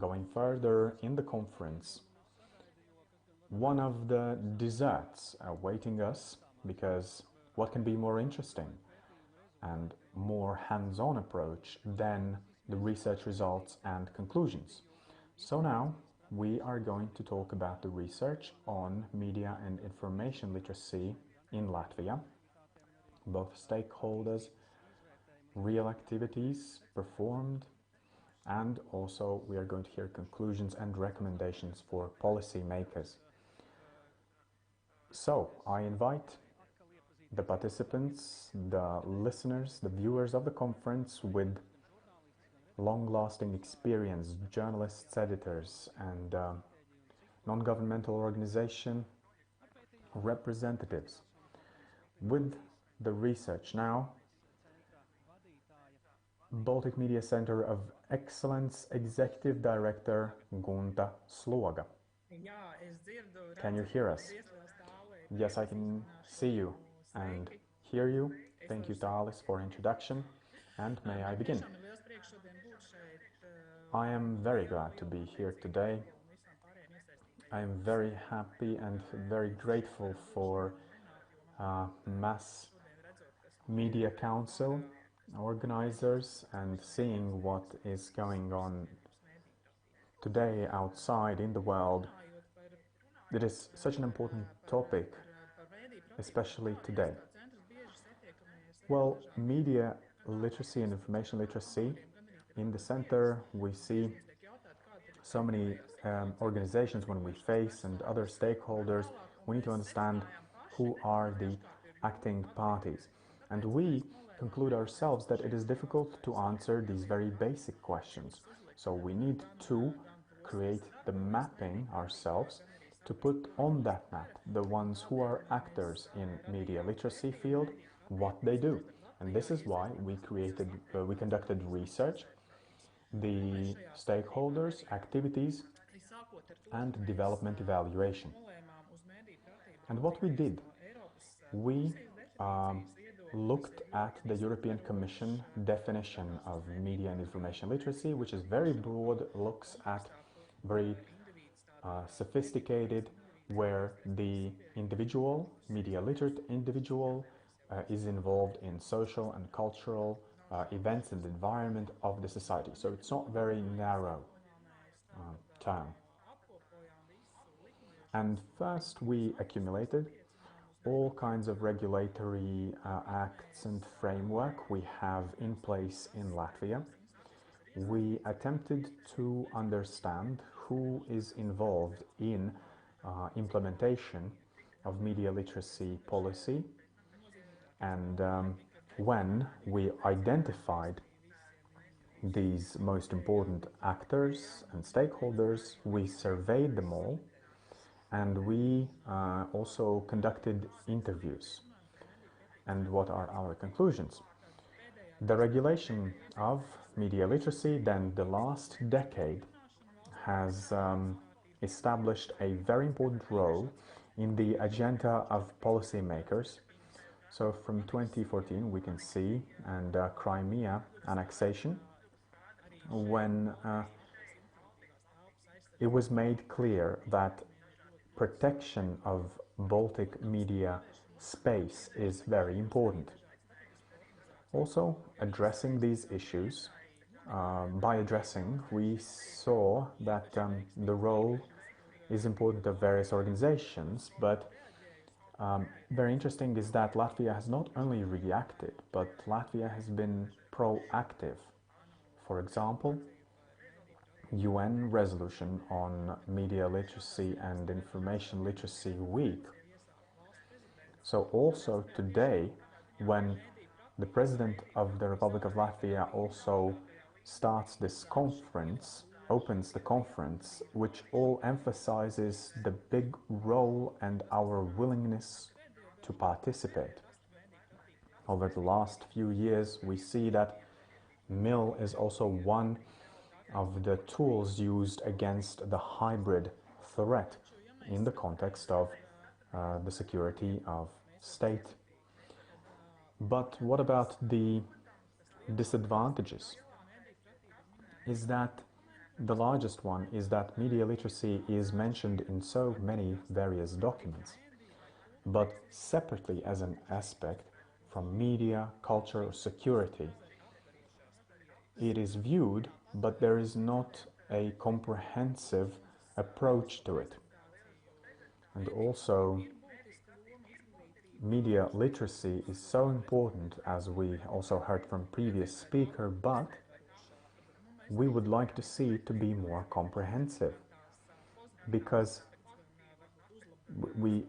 going further in the conference, one of the desserts awaiting us, because what can be more interesting and more hands-on approach than the research results and conclusions? So now we are going to talk about the research on media and information literacy in Latvia, both stakeholders, real activities performed, and also we are going to hear conclusions and recommendations for policymakers. So I invite the participants, the listeners, the viewers of the conference with long-lasting experience, journalists, editors, and non-governmental organization representatives with the research. Now, Baltic Media Center of Excellence Executive Director Gunta Sloga. Can you hear us? Yes, I can see you and hear you. Thank you, Tālis, for introduction. And may I begin? I am very glad to be here today. I am very happy and very grateful for Mass Media Council organizers and seeing what is going on today outside in the world. It is such an important topic, especially today. Well, media literacy and information literacy, in the center we see so many organizations when we face and other stakeholders. We need to understand who are the acting parties. And we conclude ourselves that it is difficult to answer these very basic questions. So we need to create the mapping ourselves to put on that map the ones who are actors in media literacy field, what they do. And this is why we conducted research, the stakeholders, activities, and development evaluation. And what we did, we looked at the European Commission definition of media and information literacy, which is very broad, looks at very sophisticated, where the individual, media literate individual, is involved in social and cultural events and environment of the society. So it's not very narrow term. And first we accumulated all kinds of regulatory acts and framework we have in place in Latvia. We attempted to understand who is involved in implementation of media literacy policy, and when we identified these most important actors and stakeholders, we surveyed them all. And we also conducted interviews. And what are our conclusions? The regulation of media literacy, then the last decade, has established a very important role in the agenda of policymakers. So from 2014 we can see, and Crimea annexation, when it was made clear that protection of Baltic media space is very important. Also, addressing these issues, by addressing, we saw that the role is important of various organizations, but very interesting is that Latvia has not only reacted, but Latvia has been proactive. For example, UN resolution on Media Literacy and Information Literacy Week. So also today, when the President of the Republic of Latvia also starts this conference, opens the conference, which all emphasizes the big role and our willingness to participate. Over the last few years, we see that MIL is also one of the tools used against the hybrid threat in the context of the security of state. But what about the disadvantages? Is that The largest one is that media literacy is mentioned in so many various documents, but separately as an aspect from media, culture, or security. It is viewed, but there is not a comprehensive approach to it. And also, media literacy is so important, as we also heard from previous speaker, but we would like to see it to be more comprehensive, because we,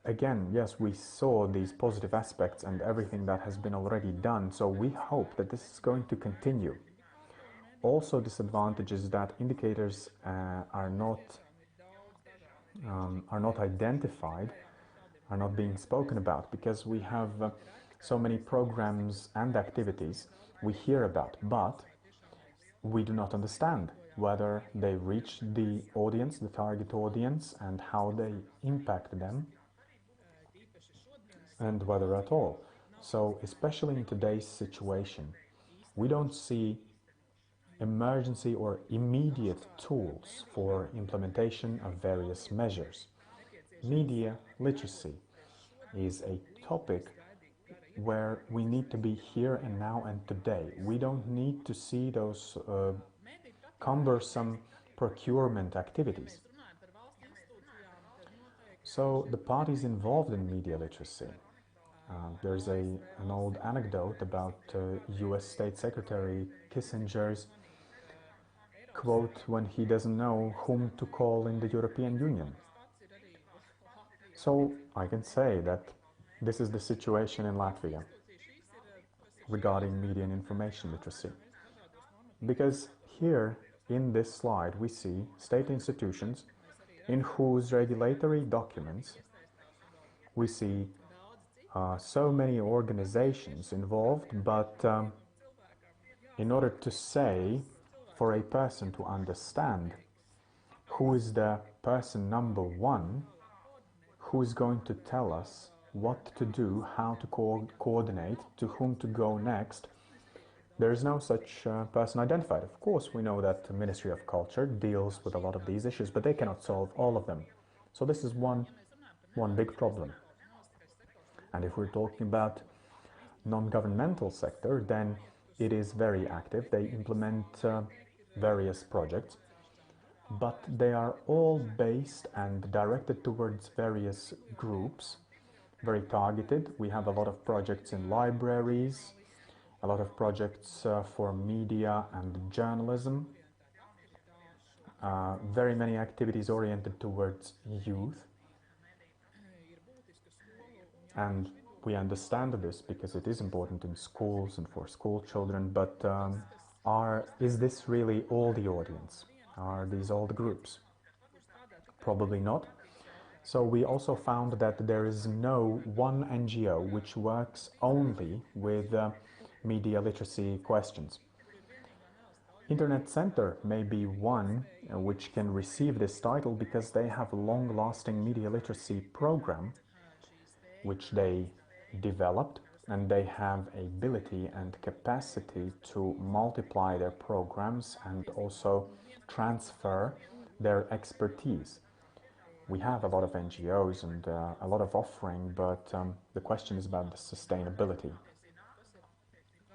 again, yes, we saw these positive aspects and everything that has been already done, so we hope that this is going to continue. Also, disadvantages that indicators are not identified, are not being spoken about, because we have so many programs and activities we hear about, but we do not understand whether they reach the audience, the target audience, and how they impact them, and whether at all. So, especially in today's situation, we don't see emergency or immediate tools for implementation of various measures. Media literacy is a topic where we need to be here and now and today. We don't need to see those cumbersome procurement activities. So the parties involved in media literacy. There's an old anecdote about US State Secretary Kissinger's quote when he doesn't know whom to call in the European Union. So I can say that this is the situation in Latvia regarding media and information literacy. Because here in this slide we see state institutions in whose regulatory documents we see so many organizations involved, but in order to say, for a person to understand who is the person number one, who is going to tell us what to do, how to coordinate, to whom to go next, there is no such person identified. Of course, we know that the Ministry of Culture deals with a lot of these issues, but they cannot solve all of them. So this is one big problem. And if we're talking about non-governmental sector, then it is very active. They implement various projects, but they are all based and directed towards various groups, very targeted. We have a lot of projects in libraries, a lot of projects for media and journalism, very many activities oriented towards youth. And we understand this because it is important in schools and for school children, but is this really all the audience? Are these all the groups? Probably not. So we also found that there is no one NGO which works only with media literacy questions. Internet Center may be one which can receive this title because they have a long-lasting media literacy program which they developed, and they have ability and capacity to multiply their programs and also transfer their expertise. We have a lot of NGOs and a lot of offering, but the question is about the sustainability.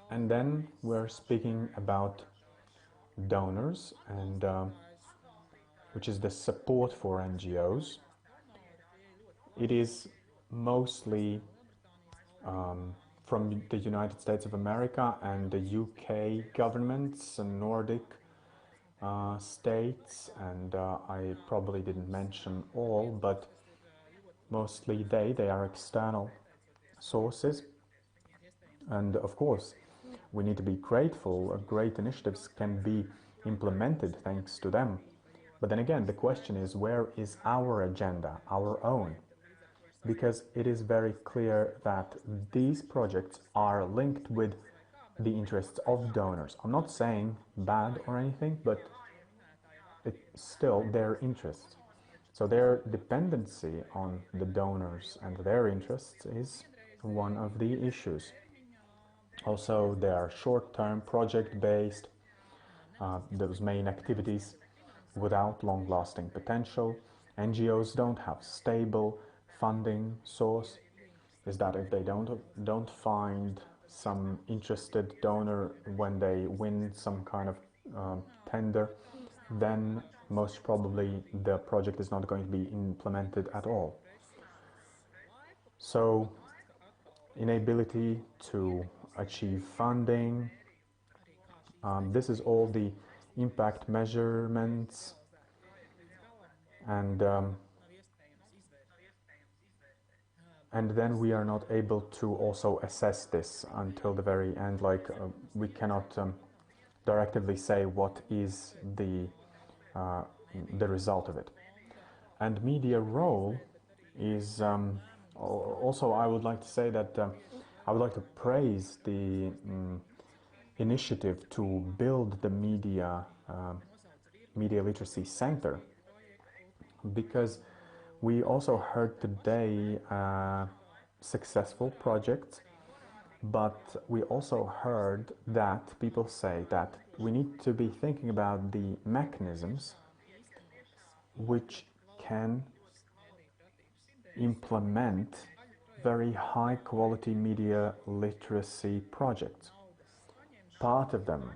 And then we're speaking about donors, and which is the support for NGOs. It is mostly from the United States of America and the UK governments and Nordic states, and I probably didn't mention all, but mostly they are external sources. And of course, we need to be grateful. Great initiatives can be implemented thanks to them. But then again, the question is, where is our agenda, our own? Because it is very clear that these projects are linked with the interests of donors. I'm not saying bad or anything, but it's still their interests. So their dependency on the donors and their interests is one of the issues. Also, they are short-term, project-based. those main activities without long-lasting potential. NGOs don't have stable funding source. Is that if they don't find some interested donor when they win some kind of tender, then most probably the project is not going to be implemented at all. So, inability to achieve funding, this is all the impact measurements, and then we are not able to also assess this until the very end. Like we cannot directly say what is the result of it. And media role is also, I would like to say that I would like to praise the initiative to build the media literacy center, because we also heard today successful projects, but we also heard that people say that we need to be thinking about the mechanisms which can implement very high quality media literacy projects. Part of them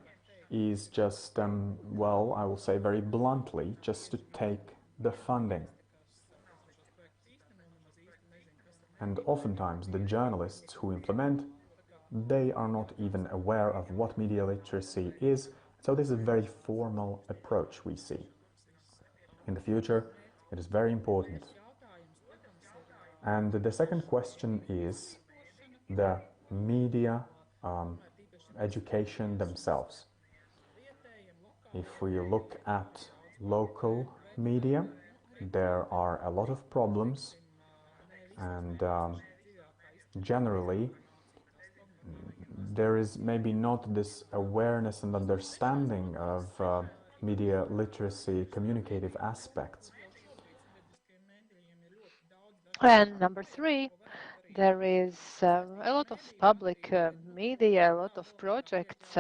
is just, well, I will say very bluntly, just to take the funding. And oftentimes the journalists who implement, they are not even aware of what media literacy is, so this is a very formal approach we see. In the future, it is very important. And the second question is the media education themselves. If we look at local media, there are a lot of problems, and generally there is maybe not this awareness and understanding of media literacy communicative aspects. And number three, there is a lot of public media, a lot of projects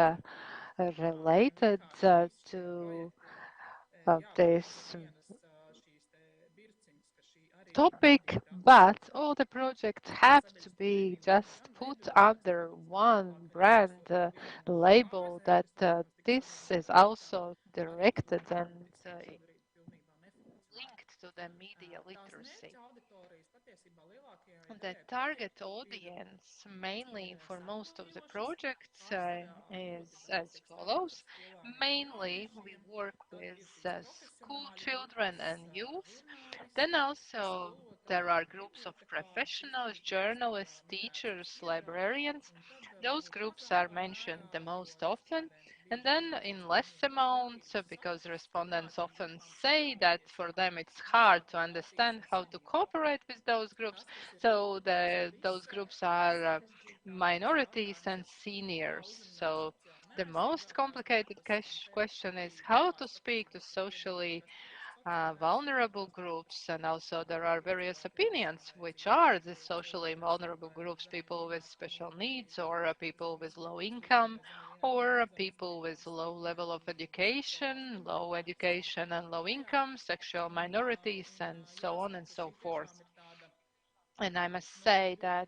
related to this topic, but all the projects have to be just put under one brand label that this is also directed and linked to the media literacy. The target audience, mainly for most of the projects, is as follows. Mainly, we work with school children and youth. Then also there are groups of professionals, journalists, teachers, librarians. Those groups are mentioned the most often. And then in less amounts, because respondents often say that for them it's hard to understand how to cooperate with those groups. So those groups are minorities and seniors. So the most complicated question is how to speak to socially vulnerable groups, and also there are various opinions which are the socially vulnerable groups: people with special needs, or people with low income, or people with low level of education, low education and low income, sexual minorities, and so on and so forth. And I must say that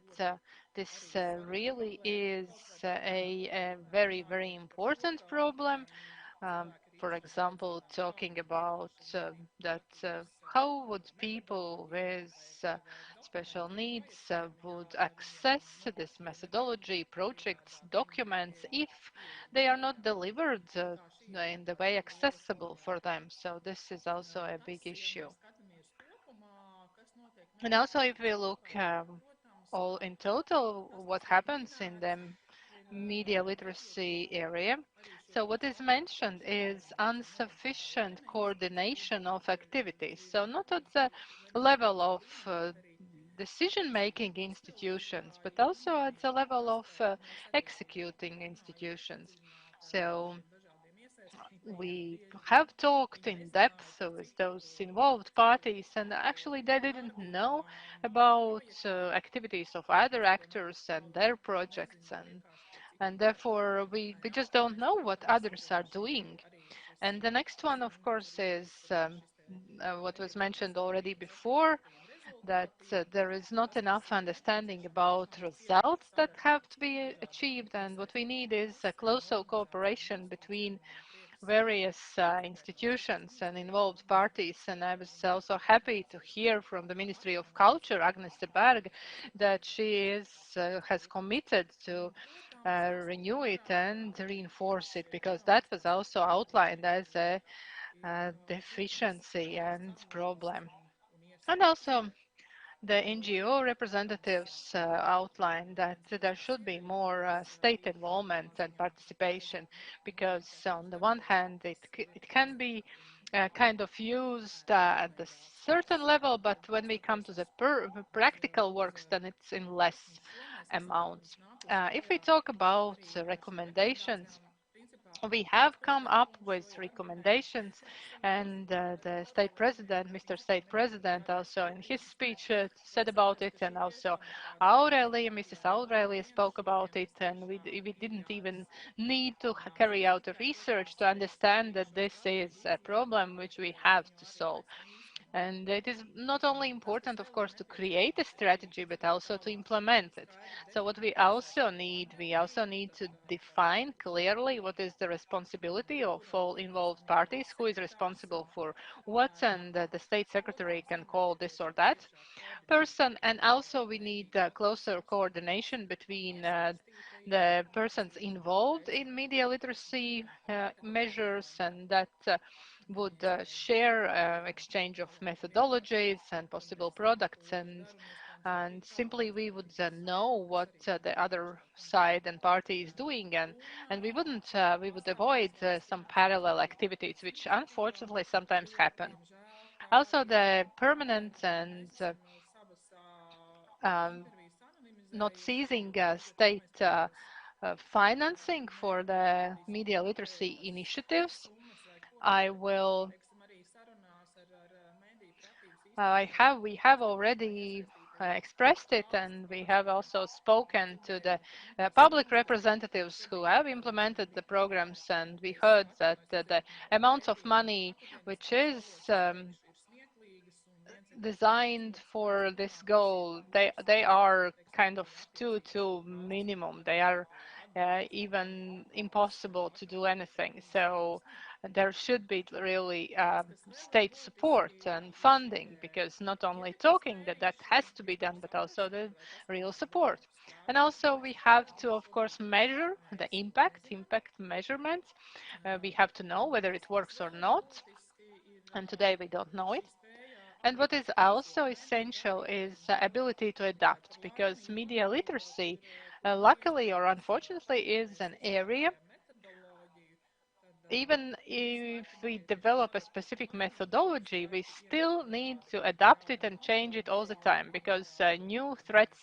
this really is a very, very important problem. For example, talking about that how would people with special needs would access this methodology, projects, documents, if they are not delivered in the way accessible for them. So this is also a big issue. And also, if we look all in total, what happens in the media literacy area. So what is mentioned is insufficient coordination of activities. So not at the level of decision-making institutions, but also at the level of executing institutions. So we have talked in depth with those involved parties, and actually they didn't know about activities of other actors and their projects, and therefore we just don't know what others are doing. And the next one, of course, is what was mentioned already before, that there is not enough understanding about results that have to be achieved, and what we need is a closer cooperation between various institutions and involved parties. And I was also happy to hear from the Ministry of Culture, Agnes de Berg, that she has committed to renew it and reinforce it, because that was also outlined as a deficiency and problem. And also the NGO representatives outlined that there should be more state involvement and participation, because on the one hand it can be kind of used at a certain level, but when we come to the practical works, then it's in less amounts. If we talk about recommendations, we have come up with recommendations, and the state president, Mr. State President, also in his speech said about it, and also Mrs. Aurelia spoke about it, and we didn't even need to carry out a research to understand that this is a problem which we have to solve. And it is not only important, of course, to create a strategy, but also to implement it. So what we also need to define clearly what is the responsibility of all involved parties, who is responsible for what, and the state secretary can call this or that person. And also we need closer coordination between the persons involved in media literacy measures, and that would share exchange of methodologies and possible products, and simply we would know what the other side and party is doing, and we would avoid some parallel activities which unfortunately sometimes happen. Also the permanent and um, not ceasing state financing for the media literacy initiatives. I will we have already expressed it, and we have also spoken to the public representatives who have implemented the programs, and we heard that the amounts of money which is designed for this goal, they are kind of too minimum. They are even impossible to do anything. So there should be really state support and funding, because not only talking that has to be done, but also the real support. And also we have to, of course, measure the impact measurements. We have to know whether it works or not. And today we don't know it. And what is also essential is ability to adapt, because media literacy, luckily or unfortunately, is an area, even if we develop a specific methodology, we still need to adapt it and change it all the time, because new threats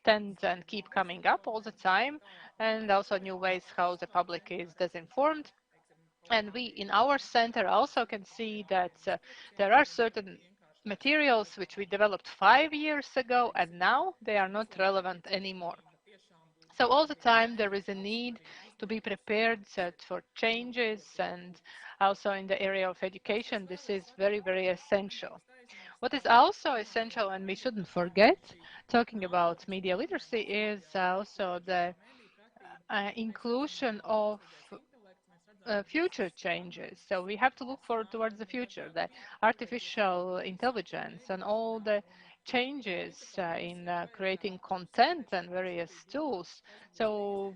tend and keep coming up all the time, and also new ways how the public is disinformed. And we in our center also can see that there are certain materials which we developed 5 years ago, and now they are not relevant anymore. So all the time there is a need to be prepared for changes, and also in the area of education this is very, very essential. What is also essential, and we shouldn't forget, talking about media literacy, is also the inclusion of future changes. So we have to look forward towards the future, the artificial intelligence and all the changes in creating content and various tools. So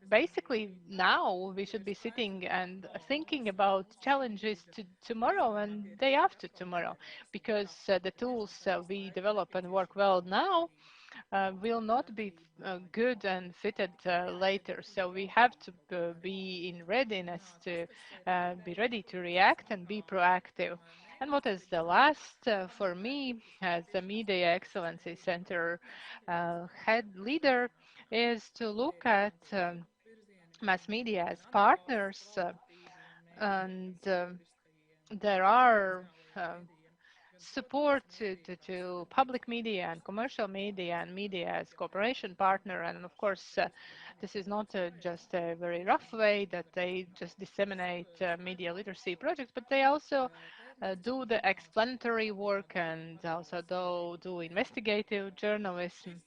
basically now we should be sitting and thinking about challenges to tomorrow and day after tomorrow, because the tools we develop and work well now will not be good and fitted later. So we have to be in readiness to be ready to react and be proactive. And what is the last for me as the Media Excellency Center head leader is to look at mass media as partners, and there are support to public media and commercial media and media as cooperation partner. And of course, this is not just a very rough way that they just disseminate media literacy projects, but they also do the explanatory work and also do investigative journalism,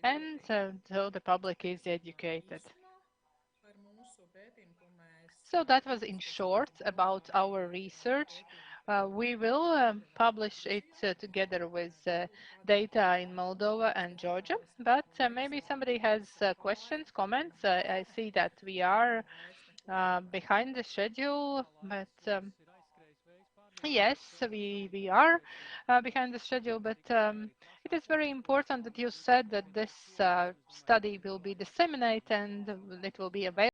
and so the public is educated. So that was in short about our research. We will publish it together with data in Moldova and Georgia, but maybe somebody has questions, comments. I see that we are behind the schedule, but yes, we are behind the schedule, but it is very important that you said that this study will be disseminated and it will be available